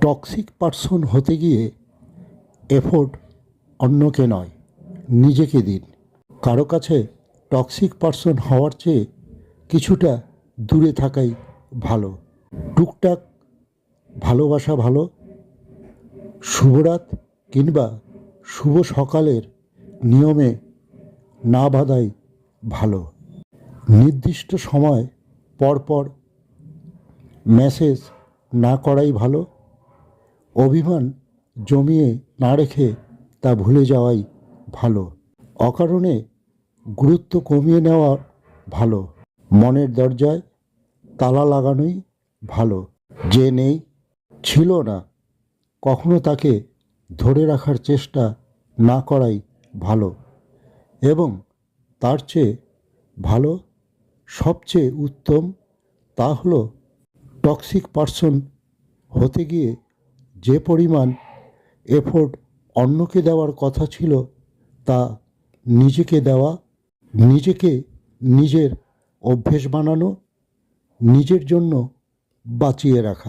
Toxic person হতে গিয়ে effort অন্যকে নয়, নিজেকে দিন। কারো কাছে টক্সিক পারসন হওয়ার চেয়ে কিছুটা দূরে থাকাই ভালো। টুকটাক ভালোবাসা ভালো, শুভরাত কিংবা শুভ সকালের নিয়মে না বাঁধাই ভালো। নির্দিষ্ট সময় পর পর মেসেজ না করাই ভালো। অভিমান জমিয়ে না রেখে তা ভুলে যাওয়াই ভালো। অকারণে গুরুত্ব কমিয়ে নেওয়া ভালো। মনের দরজায় তালা লাগানোই ভালো। যে নেই, ছিল না, কখনো তাকে ধরে রাখার চেষ্টা না করাই ভালো। এবং তার চেয়ে ভালো, সবচেয়ে উত্তম, তা হলো টক্সিক পারসন হতে গিয়ে যে পরিমাণ এফোর্ট অন্যকে দেওয়ার কথা ছিল তা নিজেকে দেওয়া, নিজেকে নিজের অভ্যেস বানানো, নিজের জন্য বাঁচিয়ে রাখা।